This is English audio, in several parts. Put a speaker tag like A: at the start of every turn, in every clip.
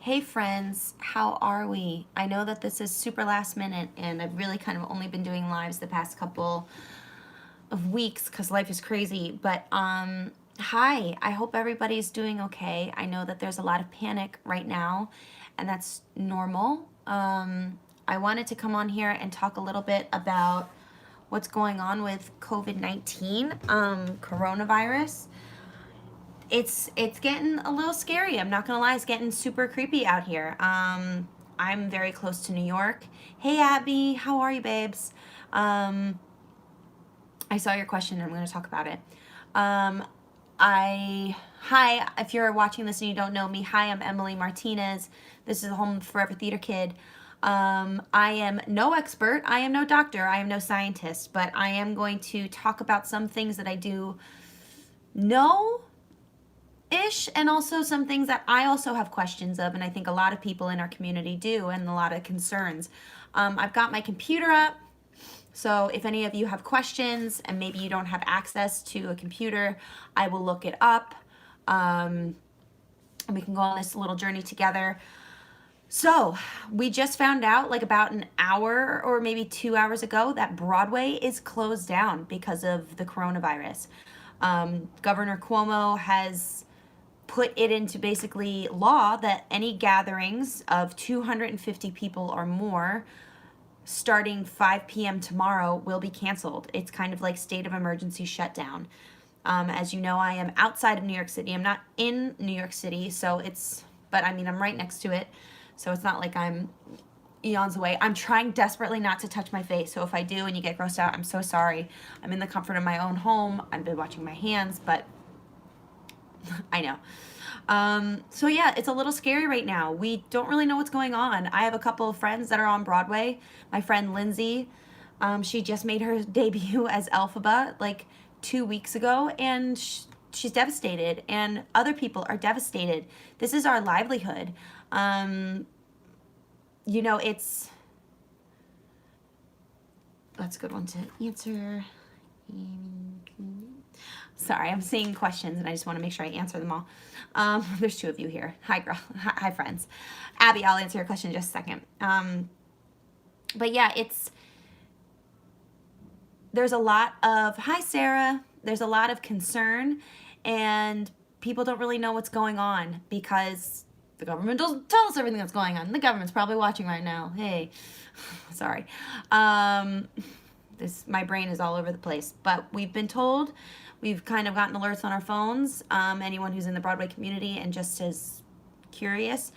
A: Hey friends, how are we? I know that this is super last minute and I've really kind of only been doing lives the past couple of weeks because life is crazy, but hi, I hope everybody's doing okay. I know that there's a lot of panic right now and that's normal. I wanted to come on here and talk a little bit about what's going on with COVID-19, coronavirus. It's getting a little scary. I'm not gonna lie, it's getting super creepy out here. I'm very close to New York. Hey Abby, how are you, babes? I saw your question and I'm gonna talk about it. Hi, if you're watching this and you don't know me, hi, I'm Emily Martinez. This is a Home Forever Theater Kid. I am no expert, I am no doctor, I am no scientist, but I am going to talk about some things that I do know ish, and also some things that I also have questions of, and I think a lot of people in our community do, and a lot of concerns. I've got my computer up, so if any of you have questions and maybe you don't have access to a computer, I will look it up, and we can go on this little journey together. So we just found out like about an hour or maybe 2 hours ago that Broadway is closed down because of the coronavirus. Governor Cuomo has put it into basically law that any gatherings of 250 people or more starting 5 p.m. tomorrow will be canceled. It's kind of like state of emergency shutdown. As you know, I am outside of New York City. I'm not in New York City, but I mean, I'm right next to it. So it's not like I'm eons away. I'm trying desperately not to touch my face. So if I do and you get grossed out, I'm so sorry. I'm in the comfort of my own home. I've been watching my hands, but I know. So yeah, it's a little scary right now. We don't really know what's going on. I have a couple of friends that are on Broadway. My friend Lindsay, she just made her debut as Elphaba like 2 weeks ago, and she's devastated, and other people are devastated. This is our livelihood. You know, that's a good one to answer. Sorry, I'm seeing questions and I just want to make sure I answer them all. There's 2 of you here. Hi, girl. Hi, friends. Abby, I'll answer your question in just a second. But yeah, there's a lot of, hi, Sarah. There's a lot of concern and people don't really know what's going on because the government doesn't tell us everything that's going on. The government's probably watching right now. Hey, sorry. My brain is all over the place, but we've been told, we've kind of gotten alerts on our phones, anyone who's in the Broadway community and just as curious,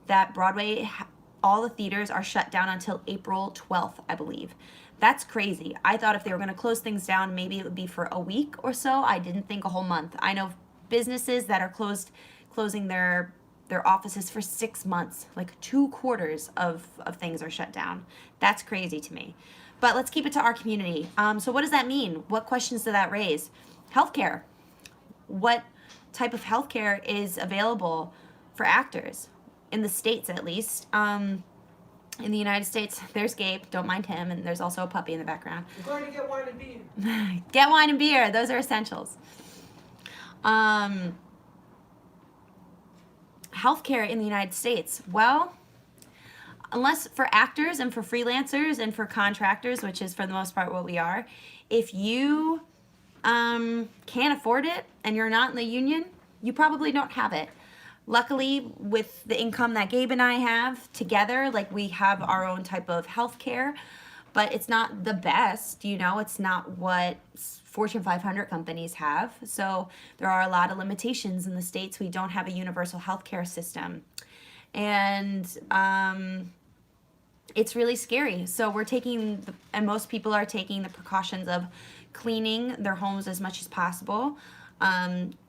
A: that Broadway, all the theaters are shut down until April 12th, I believe. That's crazy. I thought if they were going to close things down, maybe it would be for a week or so. I didn't think a whole month. I know businesses that are closing their offices for 6 months, like 2 quarters of things are shut down. That's crazy to me. But let's keep it to our community. So what does that mean? What questions does that raise? Healthcare. What type of healthcare is available for actors? In the States, at least. In the United States, there's Gabe. Don't mind him. And there's also a puppy in the background.
B: We're going to get wine and beer.
A: Get wine and beer. Those are essentials. Healthcare in the United States. Well, unless for actors and for freelancers and for contractors, which is for the most part what we are, if you can't afford it and you're not in the union, you probably don't have it. Luckily, with the income that Gabe and I have together, like we have our own type of health care, but it's not the best, you know, it's not what Fortune 500 companies have. So there are a lot of limitations in the States. We don't have a universal healthcare system. And it's really scary. So we're and most people are taking the precautions of cleaning their homes as much as possible,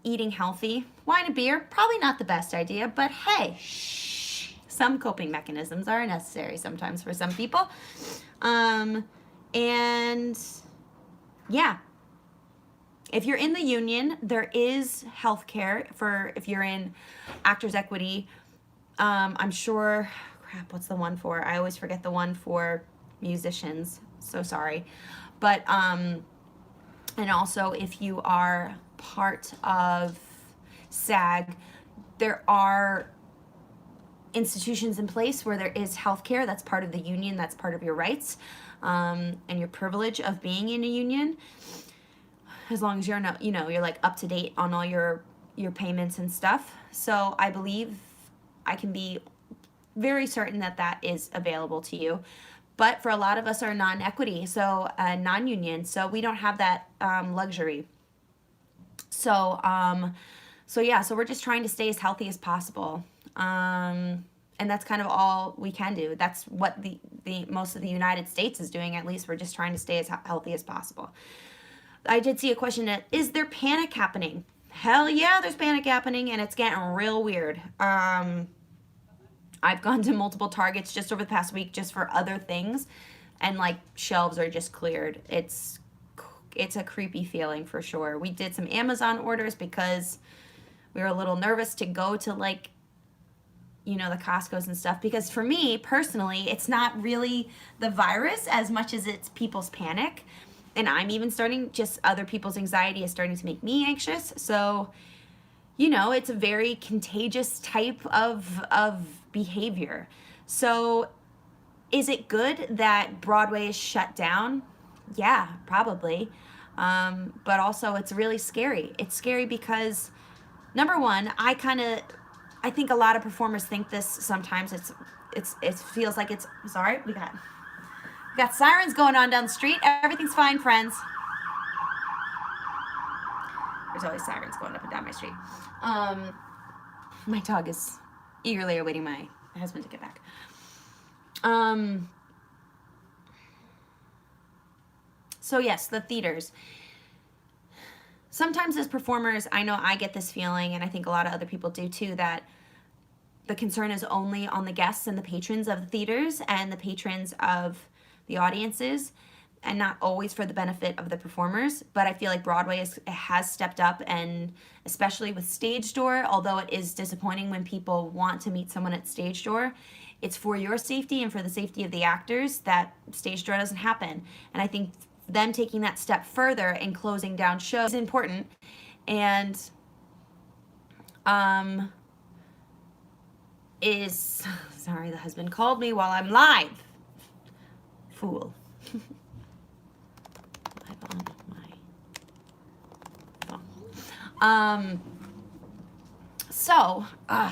A: eating healthy. Wine and beer, probably not the best idea, but hey, some coping mechanisms are necessary sometimes for some people. And yeah, if you're in the union, there is health care for if you're in Actors Equity. I'm sure, crap, what's the one for? I always forget the one for musicians. So sorry. But, and also if you are part of SAG, there are institutions in place where there is healthcare. That's part of the union. That's part of your rights and your privilege of being in a union. As long as you're not, you're like up to date on all your payments and stuff. So I believe I can be very certain that that is available to you. But for a lot of us are non-equity, so non-union, so we don't have that luxury. So we're just trying to stay as healthy as possible. And that's kind of all we can do. That's what the most of the United States is doing, at least. We're just trying to stay as healthy as possible. I did see a question that, is there panic happening? Hell yeah, there's panic happening, and it's getting real weird. I've gone to multiple Targets just over the past week just for other things, and like shelves are just cleared. It's a creepy feeling for sure. We did some Amazon orders because we were a little nervous to go to like, the Costco's and stuff, because for me personally, it's not really the virus as much as it's people's panic. And I'm even just other people's anxiety is starting to make me anxious. So, it's a very contagious type of behavior. So is it good that Broadway is shut down? Yeah, probably. But also it's really scary. It's scary because, number one, I think a lot of performers think this sometimes. It feels like it's, sorry, we got sirens going on down the street. Everything's fine, friends. There's always sirens going up and down my street. My dog is eagerly awaiting my husband to get back. So yes, the theaters. Sometimes as performers, I know I get this feeling, and I think a lot of other people do too, that the concern is only on the guests and the patrons of the theaters and the patrons of the audiences, and not always for the benefit of the performers. But I feel like Broadway has stepped up, and especially with Stage Door, although it is disappointing when people want to meet someone at Stage Door, it's for your safety and for the safety of the actors that Stage Door doesn't happen. And I think them taking that step further and closing down shows is important. And sorry, the husband called me while I'm live. Fool.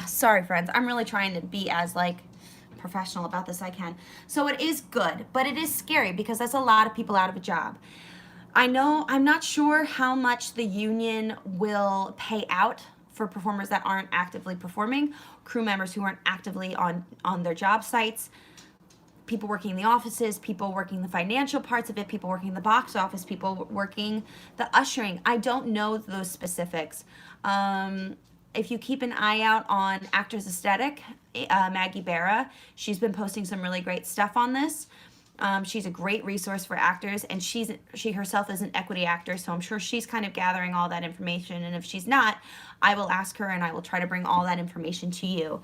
A: Sorry friends, I'm really trying to be as professional about this I can. So it is good, but it is scary because that's a lot of people out of a job. I know, I'm not sure how much the union will pay out for performers that aren't actively performing, crew members who aren't actively on their job sites, people working in the offices, people working the financial parts of it, people working the box office, people working the ushering. I don't know those specifics. If you keep an eye out on Actors Aesthetic, Maggie Barra, she's been posting some really great stuff on this. She's a great resource for actors, and she herself is an equity actor, so I'm sure she's kind of gathering all that information, and if she's not, I will ask her and I will try to bring all that information to you.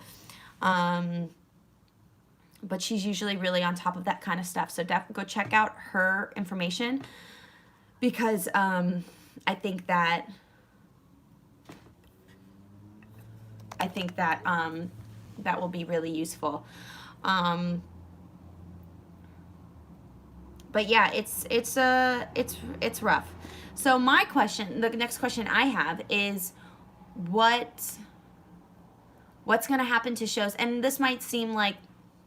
A: But she's usually really on top of that kind of stuff, so definitely go check out her information, because I think that that will be really useful. But yeah, it's rough. So my question, the next question I have is, what's going to happen to shows? And this might seem like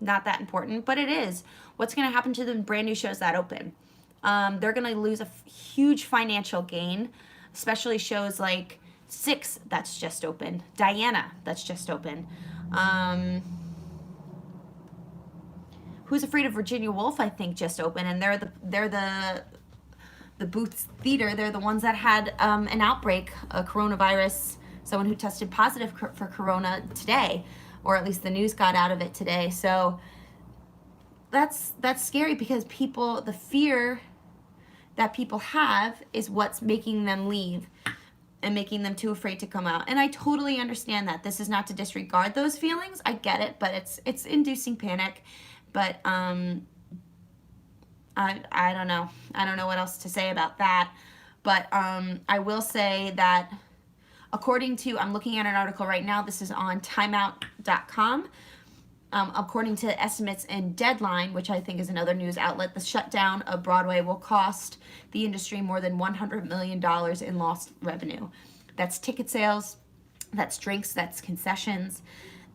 A: not that important, but it is. What's going to happen to the brand new shows that open? They're going to lose a huge financial gain, especially shows like Six that's just open, Diana that's just open. Who's Afraid of Virginia Woolf, I think, just opened, and they're the Booths Theater. They're the ones that had an outbreak, a coronavirus, someone who tested positive for corona today, or at least the news got out of it today. So that's scary, because the fear that people have is what's making them leave and making them too afraid to come out. And I totally understand that. This is not to disregard those feelings. I get it, but it's inducing panic. But I don't know. I don't know what else to say about that. But I will say that according to, I'm looking at an article right now, this is on timeout.com. according to estimates in Deadline, which I think is another news outlet, the shutdown of Broadway will cost the industry more than $100 million in lost revenue. That's ticket sales, that's drinks, that's concessions,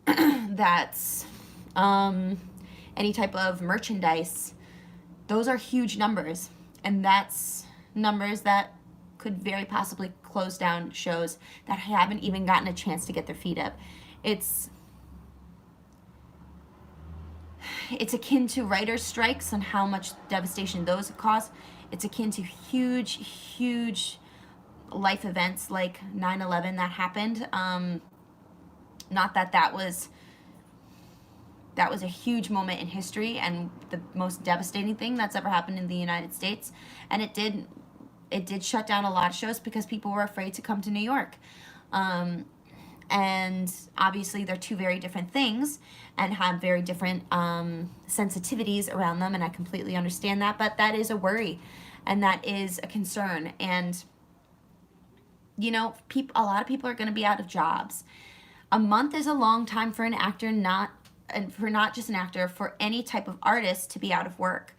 A: that's any type of merchandise. Those are huge numbers, and that's numbers that could very possibly close down shows that haven't even gotten a chance to get their feet up. It's akin to writers' strikes and how much devastation those cause. It's akin to huge life events like 9/11 that happened. Not that was a huge moment in history and the most devastating thing that's ever happened in the United States. And it did shut down a lot of shows because people were afraid to come to New York. And obviously they're two very different things and have very different sensitivities around them, and I completely understand that, but that is a worry and that is a concern. And you know, a lot of people are going to be out of jobs. A month is a long time for an actor, not just an actor, for any type of artist to be out of work,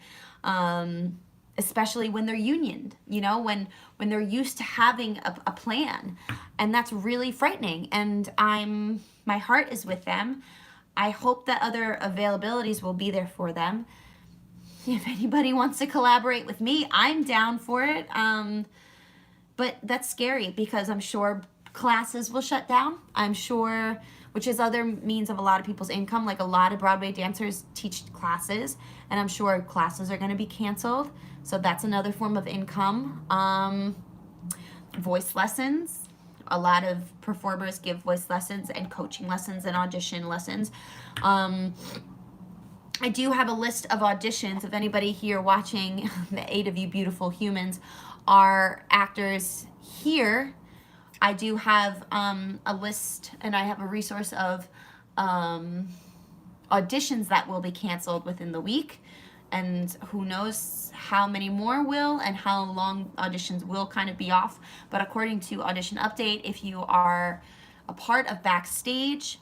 A: especially when they're unioned, you know, when they're used to having a plan. And that's really frightening. And my heart is with them. I hope that other availabilities will be there for them. If anybody wants to collaborate with me, I'm down for it. But that's scary because I'm sure classes will shut down. I'm sure, which is other means of a lot of people's income. Like a lot of Broadway dancers teach classes, and I'm sure classes are going to be canceled. So that's another form of income. Voice lessons. A lot of performers give voice lessons and coaching lessons and audition lessons. I do have a list of auditions. If anybody here watching, the 8 of you beautiful humans, are actors here, I do have a list, and I have a resource of auditions that will be canceled within the week, and who knows how many more will and how long auditions will kind of be off. But according to Audition Update, if you are a part of Backstage,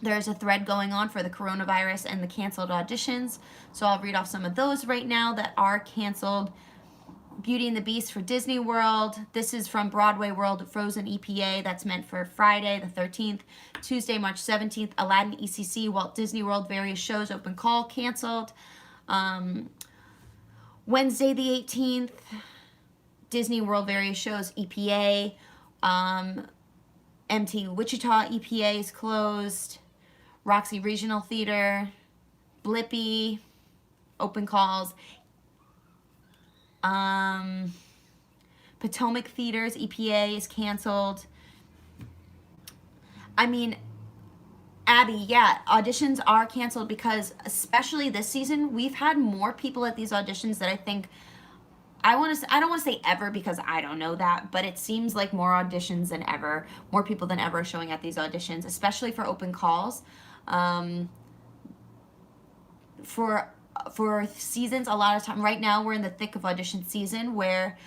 A: there's a thread going on for the coronavirus and the canceled auditions. So I'll read off some of those right now that are canceled. Beauty and the Beast for Disney World. This is from Broadway World Frozen EPA. That's meant for Friday the 13th. Tuesday, March 17th, Aladdin ECC, Walt Disney World, various shows, open call, canceled. Wednesday the 18th, Disney World, various shows, EPA. MT Wichita EPA is closed. Roxy Regional Theater, Blippi, open calls. Potomac Theaters EPA is canceled. I mean, Abby, yeah, auditions are canceled because, especially this season, we've had more people at these auditions that I think, I don't want to say ever because I don't know that, but it seems like more auditions than ever, more people than ever showing at these auditions, especially for open calls. For seasons, a lot of time, right now we're in the thick of audition season where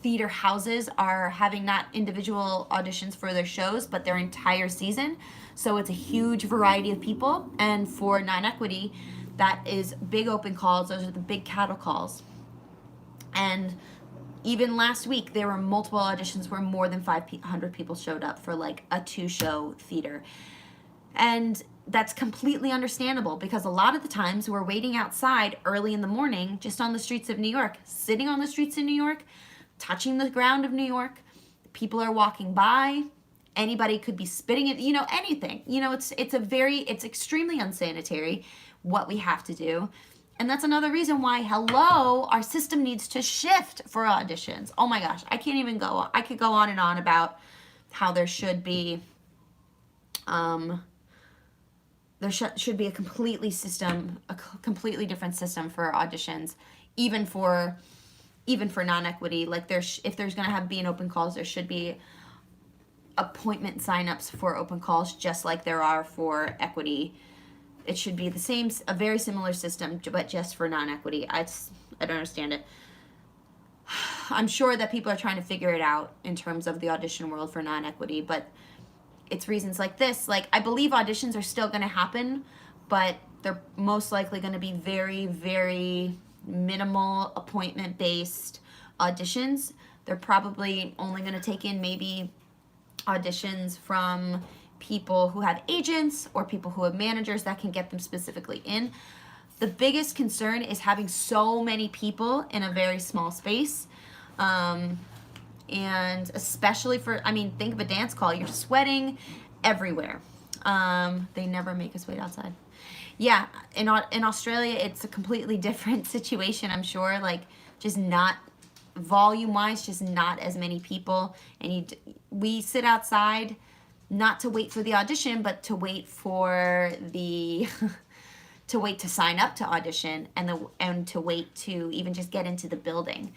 A: theater houses are having not individual auditions for their shows, but their entire season. So it's a huge variety of people. And for non-equity, that is big open calls. Those are the big cattle calls. And even last week, there were multiple auditions where more than 500 people showed up for like a 2-show theater. And that's completely understandable because a lot of the times we're waiting outside early in the morning just on the streets of New York, sitting on the streets of New York, touching the ground of New York. People are walking by. Anybody could be spitting it, anything. It's extremely unsanitary what we have to do. And that's another reason why, our system needs to shift for auditions. Oh my gosh, I can't even go. I could go on and on about how there should be, should be a completely different system for auditions, even for non-equity. Like if there's going to be an open calls, there should be appointment signups for open calls, just like there are for equity. It should be a very similar system, but just for non-equity. I don't understand it. I'm sure that people are trying to figure it out in terms of the audition world for non-equity, but it's reasons like this. Like, I believe auditions are still going to happen, but they're most likely going to be very, very minimal appointment-based auditions. They're probably only going to take in maybe auditions from people who have agents or people who have managers that can get them specifically in. The biggest concern is having so many people in a very small space. And especially for, I mean, think of a dance call. You're sweating everywhere. They never make us wait outside. Yeah, in Australia, it's a completely different situation, I'm sure. Like, just not, volume-wise, just not as many people. And we sit outside not to wait for the audition, but to wait for the... to wait to sign up to audition and to wait to even just get into the building.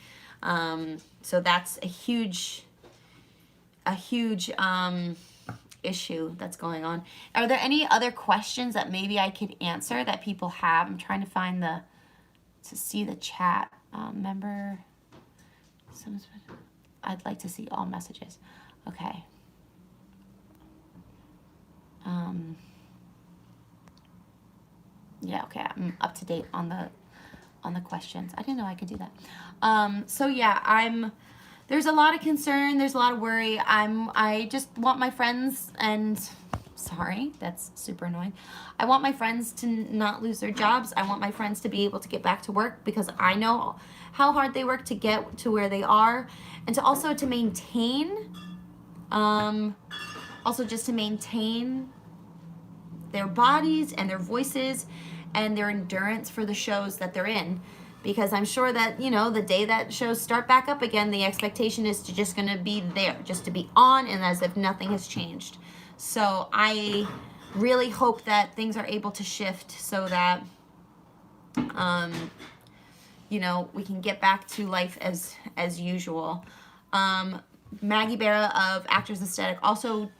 A: So that's a huge issue that's going on. Are there any other questions that maybe I could answer that people have? I'm trying to find to see the chat. Member, I'd like to see all messages. Okay. Yeah, okay, I'm up to date on the questions. I didn't know I could do that. So yeah, there's a lot of concern, there's a lot of worry. I just want my friends, and sorry, that's super annoying. I want my friends to not lose their jobs. I want my friends to be able to get back to work, because I know how hard they work to get to where they are, and to also to maintain, just to maintain their bodies and their voices and their endurance for the shows that they're in. Because I'm sure that, you know, the day that shows start back up again, the expectation is to just gonna be there, just to be on, and as if nothing has changed. So I really hope that things are able to shift so that, you know, we can get back to life as usual. Maggie Barra of Actors Aesthetic also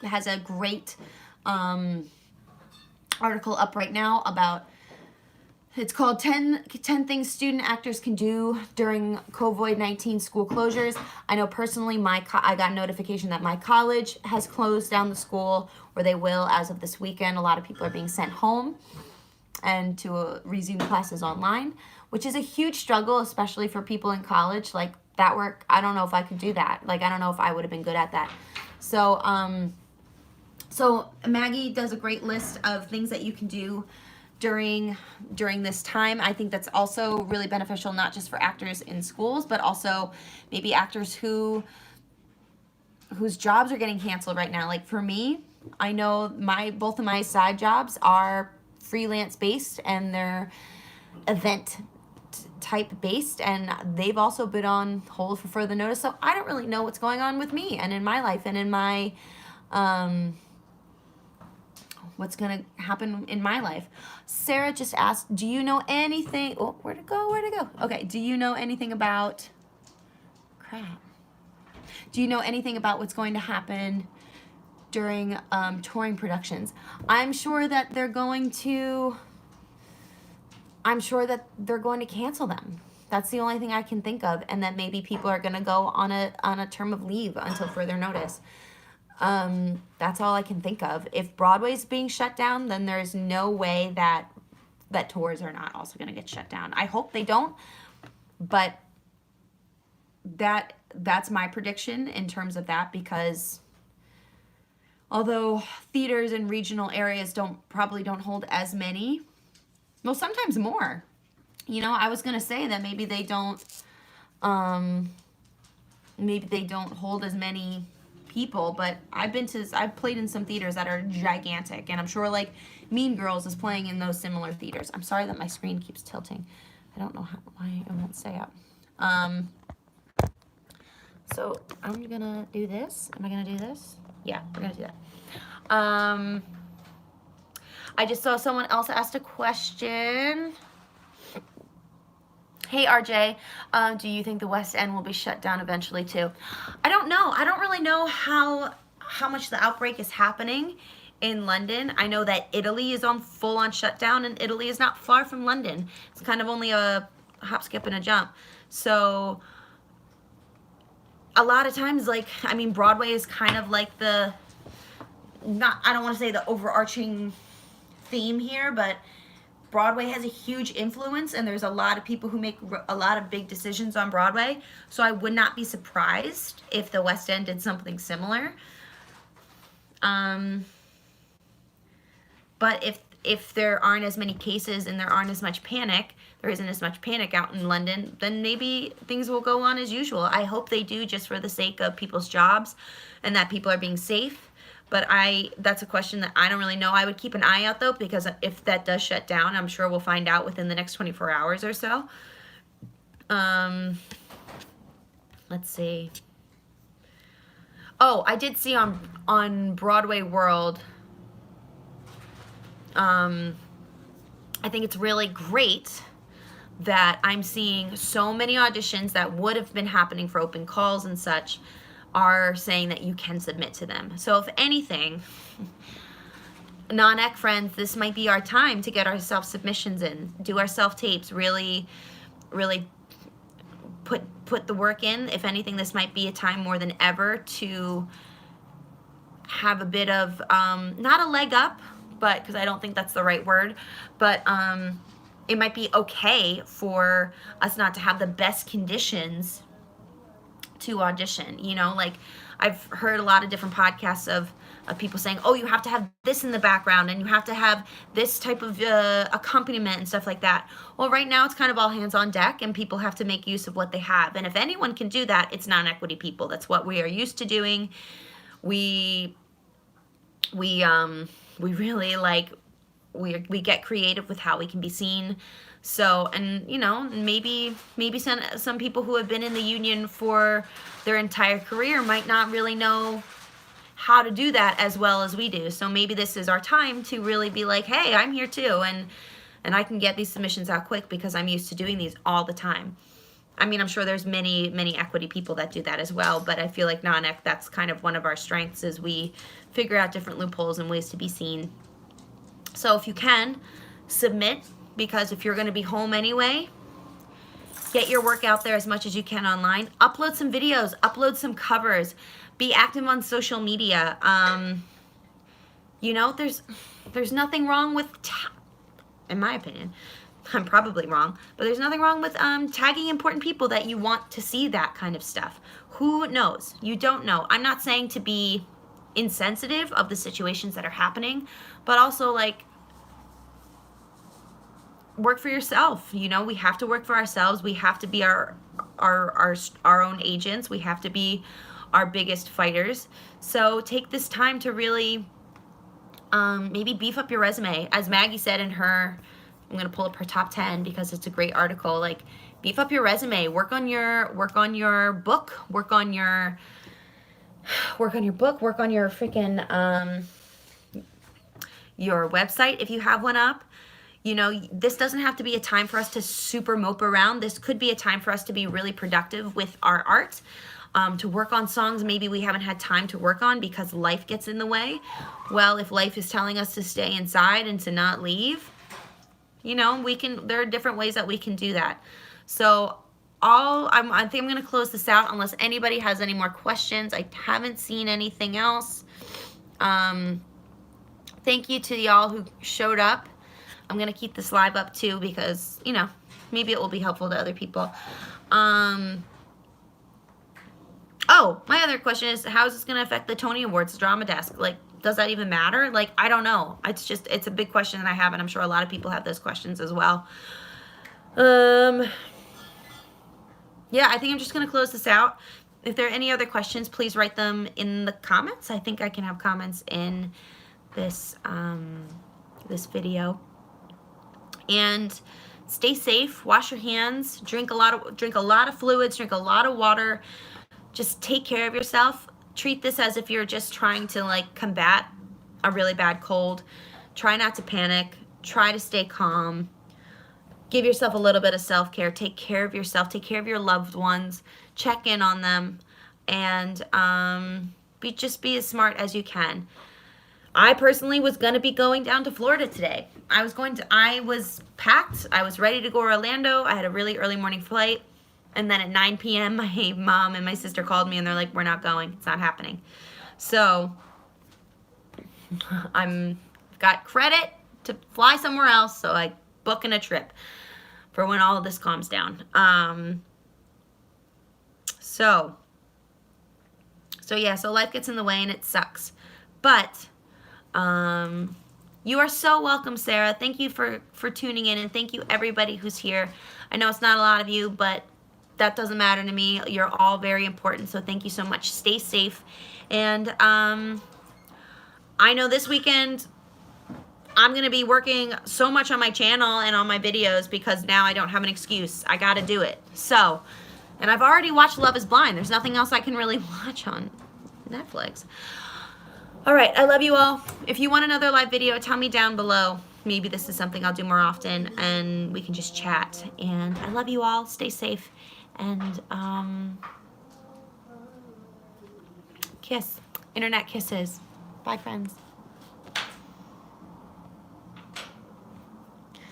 A: has a great article up right now about, it's called 10 Things Student Actors Can Do During COVID-19 School Closures. I know personally I got notification that my college has closed down the school, or they will as of this weekend. A lot of people are being sent home and to resume classes online, which is a huge struggle, especially for people in college. Like, that work, I don't know if I could do that. Like, I don't know if I would have been good at that. So, so Maggie does a great list of things that you can do during this time. I think that's also really beneficial, not just for actors in schools, but also maybe actors whose jobs are getting canceled right now. Like, for me, I know both of my side jobs are freelance based, and they're event type based, and they've also been on hold for further notice. So I don't really know what's going on with me and in my life and in my what's gonna happen in my life. Sarah just asked, do you know anything? Oh, where'd it go? Okay, do you know anything about, crap. Do you know anything about what's going to happen during touring productions? I'm sure that they're going to cancel them. That's the only thing I can think of, and that maybe people are gonna go on a term of leave until further notice. That's all I can think of. If Broadway's being shut down, then there's no way that tours are not also going to get shut down. I hope they don't, but that's my prediction in terms of that, because although theaters in regional areas probably don't hold as many, well, sometimes more. You know, I was going to say that maybe they don't hold as many people, but I've played in some theaters that are gigantic, and I'm sure like Mean Girls is playing in those similar theaters. I'm sorry that my screen keeps tilting. I don't know why it won't stay up. So I'm gonna do this. Am I gonna do this? Yeah, we're gonna do that. I just saw someone else asked a question. Hey, RJ, do you think the West End will be shut down eventually too? I don't know. I don't really know how much the outbreak is happening in London. I know that Italy is on full-on shutdown, and Italy is not far from London. It's kind of only a hop, skip, and a jump. So a lot of times, like, I mean, Broadway is kind of like the I don't want to say the overarching theme here, but Broadway has a huge influence, and there's a lot of people who make a lot of big decisions on Broadway. So I would not be surprised if the West End did something similar. But if there aren't as many cases and there aren't as much panic, there isn't as much panic out in London, then maybe things will go on as usual. I hope they do, just for the sake of people's jobs and that people are being safe. But that's a question that I don't really know. I would keep an eye out, though, because if that does shut down, I'm sure we'll find out within the next 24 hours or so. Let's see. Oh, I did see on Broadway World, I think it's really great that I'm seeing so many auditions that would have been happening for open calls and such are saying that you can submit to them. So if anything, non-ec friends, this might be our time to get our self-submissions in, do our self-tapes, really put the work in. If anything, this might be a time more than ever to have a bit of, not a leg up, but because I don't think that's the right word, but it might be okay for us not to have the best conditions to audition. You know, like I've heard a lot of different podcasts of people saying, oh, you have to have this in the background and you have to have this type of accompaniment and stuff like that. Well, right now it's kind of all hands on deck and people have to make use of what they have. And if anyone can do that, it's non-equity people. That's what we are used to doing. We really we get creative with how we can be seen. So, and you know, maybe some people who have been in the union for their entire career might not really know how to do that as well as we do. So maybe this is our time to really be like, hey, I'm here too, and I can get these submissions out quick because I'm used to doing these all the time. I mean, I'm sure there's many equity people that do that as well, but I feel like non-ec, that's kind of one of our strengths, is we figure out different loopholes and ways to be seen. So if you can, submit, because if you're going to be home anyway, get your work out there as much as you can online. Upload some videos, upload some covers, be active on social media. You know, there's nothing wrong with, in my opinion, I'm probably wrong, but there's nothing wrong with tagging important people that you want to see that kind of stuff. Who knows? You don't know. I'm not saying to be insensitive of the situations that are happening, but also like work for yourself. You know, we have to work for ourselves. We have to be our own agents. We have to be our biggest fighters. So take this time to really maybe beef up your resume. As Maggie said in her, I'm going to pull up her top 10 because it's a great article. Like, beef up your resume, work on your book, work on your freaking your website if you have one up. You know, this doesn't have to be a time for us to super mope around. This could be a time for us to be really productive with our art, to work on songs maybe we haven't had time to work on because life gets in the way. Well, if life is telling us to stay inside and to not leave, you know, there are different ways that we can do that. So I think I'm going to close this out unless anybody has any more questions. I haven't seen anything else. Thank you to y'all who showed up. I'm going to keep this live up too because, you know, maybe it will be helpful to other people. Oh, my other question is, how is this going to affect the Tony Awards Drama Desk? Like, does that even matter? Like, I don't know. It's a big question that I have, and I'm sure a lot of people have those questions as well. Yeah, I think I'm just going to close this out. If there are any other questions, please write them in the comments. I think I can have comments in this this video. And stay safe, wash your hands, drink a lot of fluids, drink a lot of water. Just take care of yourself. Treat this as if you're just trying to like combat a really bad cold. Try not to panic. Try to stay calm. Give yourself a little bit of self-care. Take care of yourself. Take care of your loved ones. Check in on them. And just be as smart as you can. I personally was going to be going down to Florida today. I was packed. I was ready to go to Orlando. I had a really early morning flight. And then at 9 p.m., my mom and my sister called me and they're like, we're not going. It's not happening. So I'm got credit to fly somewhere else, so I booking a trip for when all of this calms down. So life gets in the way and it sucks. But you are so welcome, Sarah. Thank you for tuning in, and thank you everybody who's here. I know it's not a lot of you, but that doesn't matter to me. You're all very important, so thank you so much. Stay safe. And I know this weekend I'm going to be working so much on my channel and on my videos because now I don't have an excuse. I got to do it. So, and I've already watched Love is Blind. There's nothing else I can really watch on Netflix. All right, I love you all. If you want another live video, tell me down below. Maybe this is something I'll do more often, and we can just chat. And I love you all. Stay safe. And kiss. Internet kisses. Bye, friends.